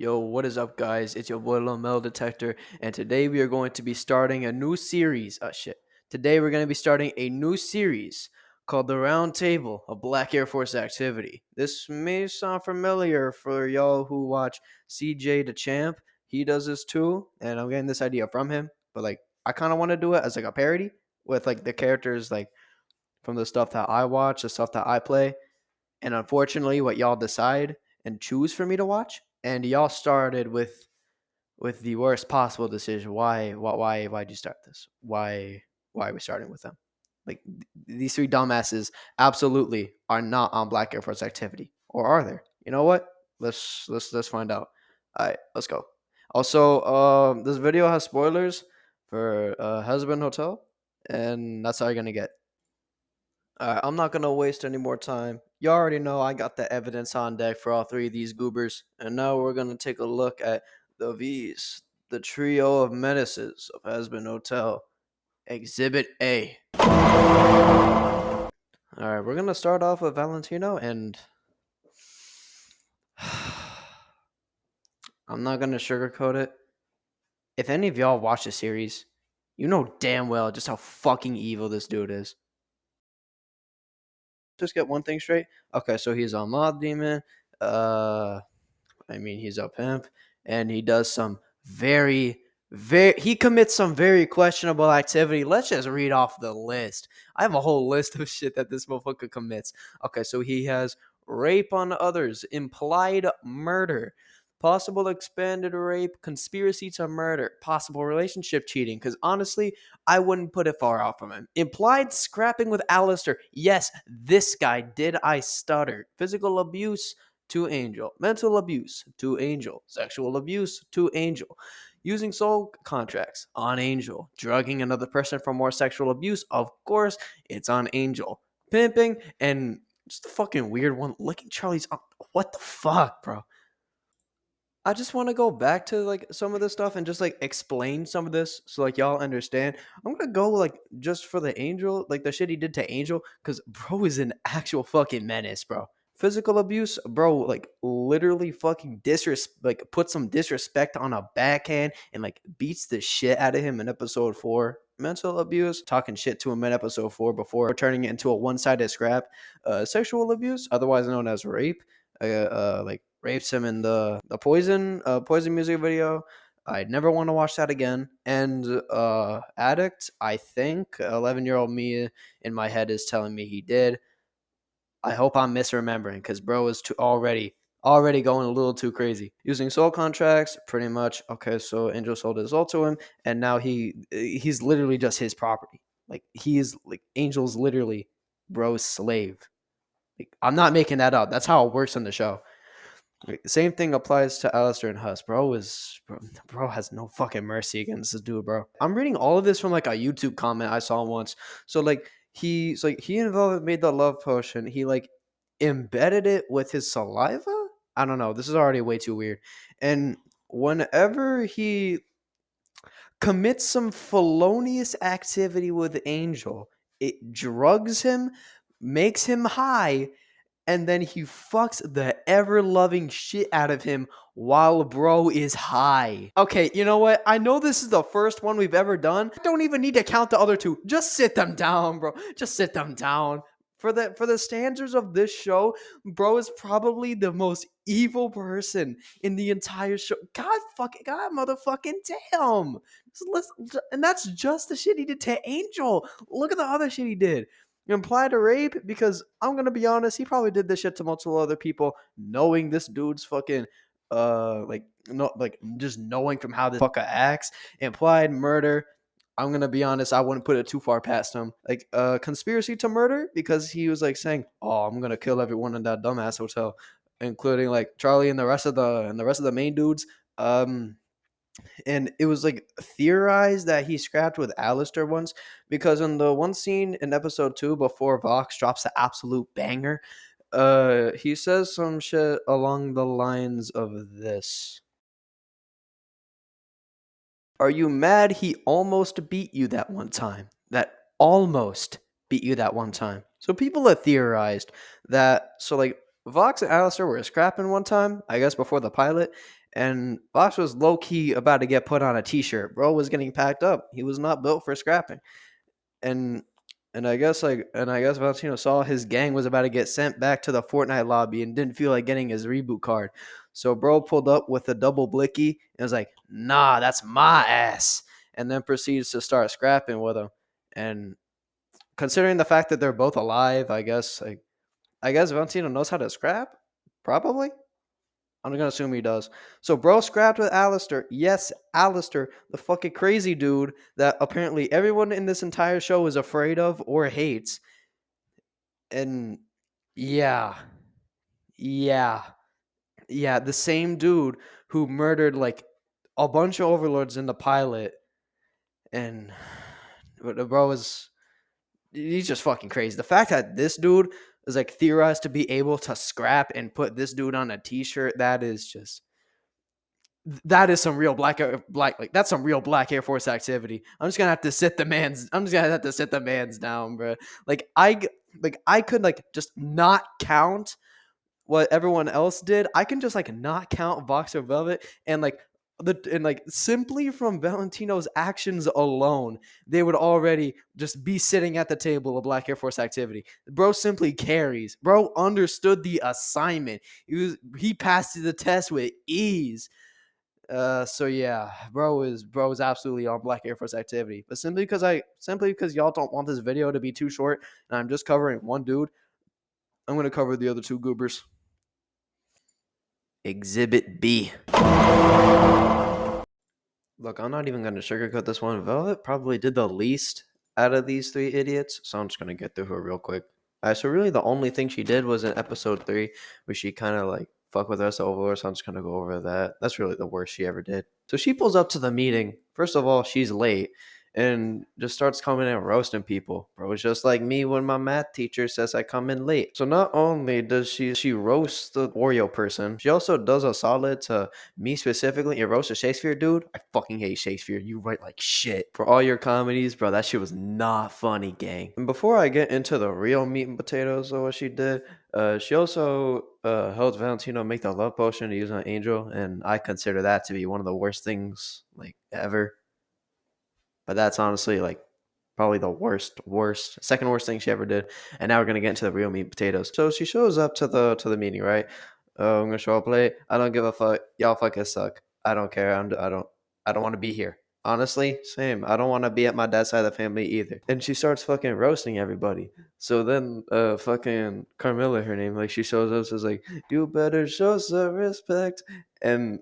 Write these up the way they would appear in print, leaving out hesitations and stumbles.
Yo, what is up, guys? It's your boy Lil Mel Detector, and today we are going to be starting a new series. Today we're going to be starting a new series called The Round Table, a Black Air Force activity. This may sound familiar for y'all who watch CJ the Champ. He does this too, and I'm getting this idea from him. But I kind of want to do it as like a parody with like the characters like from the stuff that I watch, the stuff that I play, and unfortunately, what y'all decide and choose for me to watch. And y'all started with the worst possible decision. Why'd you start this? Why are we starting with them? Like these three dumbasses absolutely are not on Black Air Force activity, or are there? You know what? Let's find out. All right, let's go. Also, this video has spoilers for Hazbin Hotel, and that's how you're gonna get. I'm not gonna waste any more time. You already know I got the evidence on deck for all three of these goobers, and now we're gonna take a look at the V's, the trio of menaces of Hazbin Hotel, Exhibit A. All right, we're gonna start off with Valentino, and I'm not gonna sugarcoat it. If any of y'all watch the series, you know damn well just how fucking evil this dude is. Just get one thing straight. Okay, so he's a mob demon. Uh, he's a pimp, and he does some he commits some very questionable activity. Let's just read off the list. I have a whole list of shit that this motherfucker commits. Okay, so he has rape on others, implied murder, possible expanded rape, conspiracy to murder, possible relationship cheating. Because honestly, I wouldn't put it far off from him. Implied scrapping with Alistair. Yes, this guy did. I stutter. Physical abuse to Angel. Mental abuse to Angel. Sexual abuse to Angel. Using soul contracts on Angel. Drugging another person for more sexual abuse. Of course, it's on Angel. Pimping and just a fucking weird one. Licking Charlie's. What the fuck, bro? I just want to go back to like some of this stuff and just like explain some of this so like y'all understand. I'm gonna go like just for the Angel, like the shit he did to Angel, because bro is an actual fucking menace, bro. Physical abuse, bro, like literally fucking like put some disrespect on a backhand and like beats the shit out of him in episode 4. Mental abuse, talking shit to him in episode 4 before turning it into a one-sided scrap. Sexual abuse, otherwise known as rape, like rapes him in the poison music video. I never want to watch that again. And addict, I think 11-year-old me in my head is telling me he did. I hope I'm misremembering because bro is already going a little too crazy. Using soul contracts, pretty much. Okay, so Angel sold his soul to him, and now he's literally just his property. Like he's like Angel's literally bro's slave. Like, I'm not making that up. That's how it works in the show. Like, the same thing applies to Alistair and Huss. Bro has no fucking mercy against this dude, bro. I'm reading all of this from like a YouTube comment I saw once. So he involved made the love potion. He like embedded it with his saliva. I don't know. This is already way too weird. And whenever he commits some felonious activity with Angel, it drugs him, makes him high, and then he fucks the ever loving shit out of him while bro is high. Okay, you know what? I know this is the first one we've ever done. I don't even need to count the other two. Just sit them down, bro. Just sit them down. For the standards of this show, bro is probably the most evil person in the entire show. God motherfucking damn. And that's just the shit he did to Angel. Look at the other shit he did. Implied a rape, because I'm gonna be honest, he probably did this shit to multiple other people, knowing this dude's fucking like no like just knowing from how this fucker acts. Implied murder, I'm gonna be honest, I wouldn't put it too far past him. Like conspiracy to murder, because he was like saying, oh, I'm gonna kill everyone in that dumbass hotel, including like Charlie and the rest of the main dudes. And it was like theorized that he scrapped with Alistair once, because in the one scene in episode 2 before Vox drops the absolute banger, he says some shit along the lines of this: are you mad he almost beat you that one time? That almost beat you that one time. So people have theorized that, so like Vox and Alistair were scrapping one time, I guess before the pilot, And Vox was low key about to get put on a t-shirt. Bro was getting packed up. He was not built for scrapping. And I guess Valentino saw his gang was about to get sent back to the Fortnite lobby and didn't feel like getting his reboot card. So bro pulled up with a double blicky and was like, "Nah, that's my ass." And then proceeds to start scrapping with him. And considering the fact that they're both alive, I guess Valentino knows how to scrap. Probably. I'm gonna assume he does. So bro scrapped with Alistair. Yes, Alistair, the fucking crazy dude that apparently everyone in this entire show is afraid of or hates. And yeah, yeah, yeah, the same dude who murdered like a bunch of overlords in the pilot. And but the bro is he's just fucking crazy. The fact that this dude is like theorized to be able to scrap and put this dude on a t-shirt, that is some real black like that's some real black Air Force activity. I'm just gonna have to sit the man's down, bro. I could like just not count what everyone else did. I can just like not count Vox or Velvet and like simply from Valentino's actions alone, they would already just be sitting at the table of Black Air Force activity. Bro simply carries. Bro understood the assignment. He passed the test with ease. So yeah, bro is absolutely on Black Air Force activity. But simply because y'all don't want this video to be too short, and I'm just covering one dude, I'm gonna cover the other two goobers. Exhibit B. Look, I'm not even gonna sugarcoat this one. Velvet probably did the least out of these three idiots, so I'm just gonna get through her real quick. So really the only thing she did was in episode 3, where she kind of like fuck with us over, so I'm just gonna go over that. That's really the worst she ever did. So she pulls up to the meeting. First of all, she's late and just starts coming in and roasting people. Bro, it's just like me when my math teacher says I come in late. So not only does she roast the Oreo person, she also does a solid to me specifically and roast a Shakespeare dude. I fucking hate Shakespeare. You write like shit. For all your comedies, bro, that shit was not funny, gang. And before I get into the real meat and potatoes of what she did, she also helped Valentino make the love potion to use on Angel, and I consider that to be one of the worst things like ever. But that's honestly like probably the second worst thing she ever did. And now we're gonna get into the real meat and potatoes. So she shows up to the meeting, right? I'm gonna show up late. I don't give a fuck. Y'all fucking suck. I don't care. I don't want to be here. Honestly, same. I don't want to be at my dad's side of the family either. And she starts fucking roasting everybody. So then, fucking Carmilla, her name, like she shows up, says like, "You better show some respect." And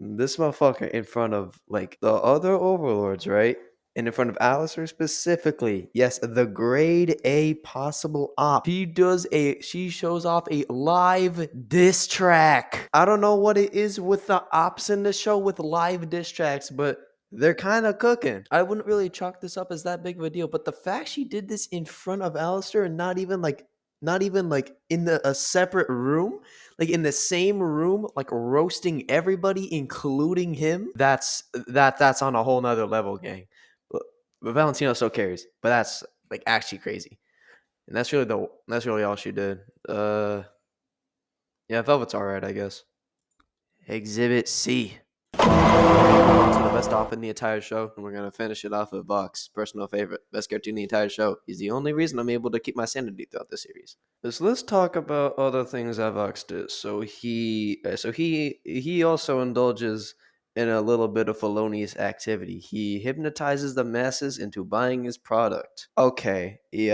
this motherfucker in front of like the other overlords, right? And in front of Alistair specifically, yes, the grade A possible op. She shows off a live diss track. I don't know what it is with the ops in the show with live diss tracks, but they're kind of cooking. I wouldn't really chalk this up as that big of a deal, but the fact she did this in front of Alistair and not even like in a separate room, like in the same room, like roasting everybody, including him. That's on a whole nother level, gang. But Valentino still carries, but that's like actually crazy, and that's really all she did. Yeah, Velvet's all right, I guess. Exhibit C. On to the best op in the entire show, and we're gonna finish it off with Vox, personal favorite, best character in the entire show. He's the only reason I'm able to keep my sanity throughout the series. So let's talk about other things that Vox does. He also indulges in a little bit of felonious activity. He hypnotizes the masses into buying his product. Okay, he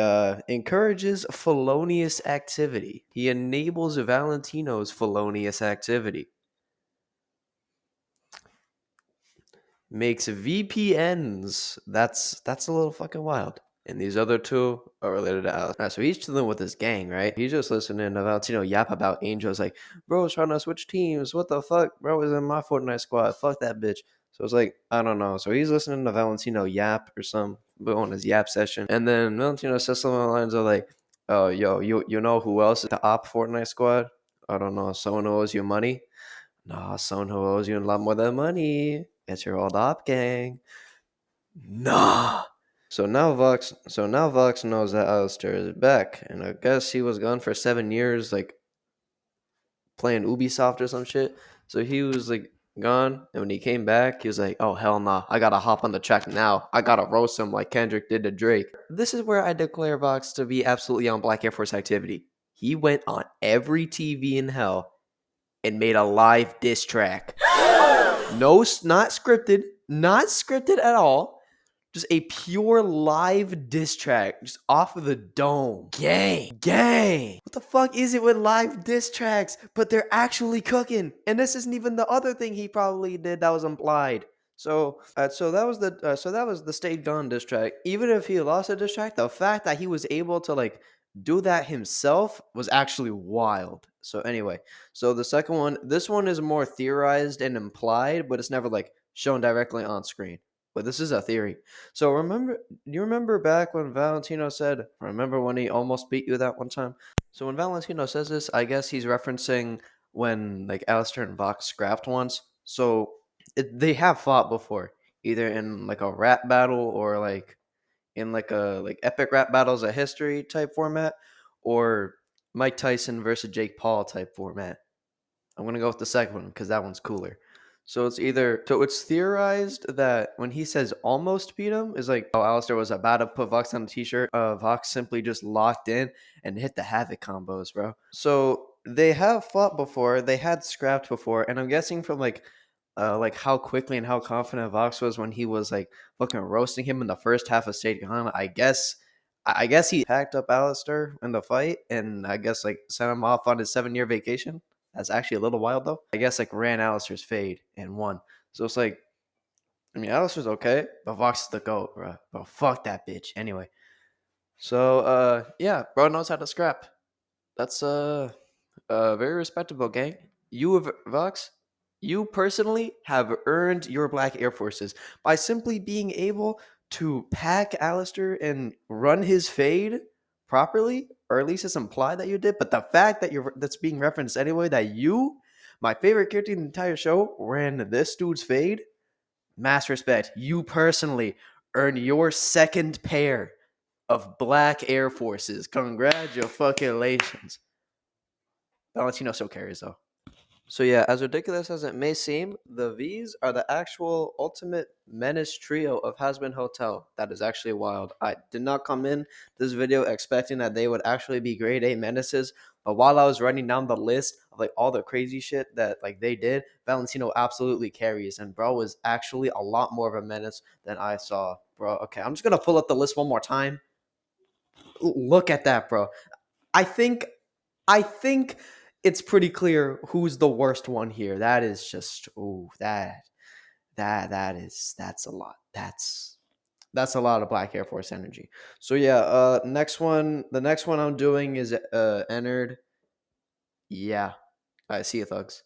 encourages felonious activity. He enables Valentino's felonious activity. Makes VPNs. That's a little fucking wild. And these other two are related to Alex. So he's chilling with his gang, right? He's just listening to Valentino yap about Angels, like, bro's trying to switch teams. What the fuck? Bro was in my Fortnite squad. Fuck that bitch. So it's like, I don't know. So he's listening to Valentino yap or some on his yap session. And then Valentino says something along the lines of like, oh, yo, you know who else is the op Fortnite squad? I don't know. Someone who owes you money? Nah, someone who owes you a lot more than money. It's your old op gang. Nah. So now Vox knows that Alistair is back, and I guess he was gone for 7 years, like playing Ubisoft or some shit. So he was like gone, and when he came back, he was like, "Oh hell nah, I gotta hop on the track now. I gotta roast him like Kendrick did to Drake." This is where I declare Vox to be absolutely on Black Air Force activity. He went on every TV in hell and made a live diss track. No, not scripted at all. Just a pure live diss track, just off of the dome. Gang. What the fuck is it with live diss tracks? But they're actually cooking, and this isn't even the other thing he probably did that was implied. So that was the Stay Gun diss track. Even if he lost a diss track, the fact that he was able to like do that himself was actually wild. So anyway, so the second one, this one is more theorized and implied, but it's never like shown directly on screen. But this is a theory. So you remember back when Valentino said, remember when he almost beat you that one time? So when Valentino says this, I guess he's referencing when like Alistair and Vox scrapped once. So they have fought before, either in like a rap battle or like in like a like epic rap battles of history type format, or Mike Tyson versus Jake Paul type format. I'm gonna go with the second one because that one's cooler. So it's theorized that when he says almost beat him is like oh Alistair was about to put Vox on a t-shirt. Vox simply just locked in and hit the havoc combos, bro. So they have fought before, they had scrapped before, and I'm guessing from like how quickly and how confident Vox was when he was like fucking roasting him in the first half of State Con. I guess he packed up Alistair in the fight and I guess like sent him off on his 7 year vacation. That's actually a little wild though. I guess like ran Alistair's fade and won. So it's like, I mean, Alistair's okay, but Vox is the GOAT, bro. Bro, fuck that bitch. Anyway. So yeah, bro knows how to scrap. That's very respectable, gang. You have Vox. You personally have earned your Black Air Forces by simply being able to pack Alistair and run his fade properly, or at least it's implied that you did. But the fact that that's being referenced anyway, that you, my favorite character in the entire show, ran this dude's fade, mass respect. You personally earned your second pair of Black Air Forces. Congratulations. Valentino still carries though. So yeah, as ridiculous as it may seem, the V's are the actual ultimate menace trio of Hazbin Hotel. That is actually wild. I did not come in this video expecting that they would actually be grade A menaces, but while I was running down the list of like all the crazy shit that like they did, Valentino absolutely carries, and bro was actually a lot more of a menace than I saw, bro. Okay, I'm just gonna pull up the list one more time. Look at that, bro. I think I think it's pretty clear who's the worst one here. That is just that's a lot. That's a lot of Black Air Force energy. So yeah, the next one I'm doing is entered. Yeah. I see you thugs.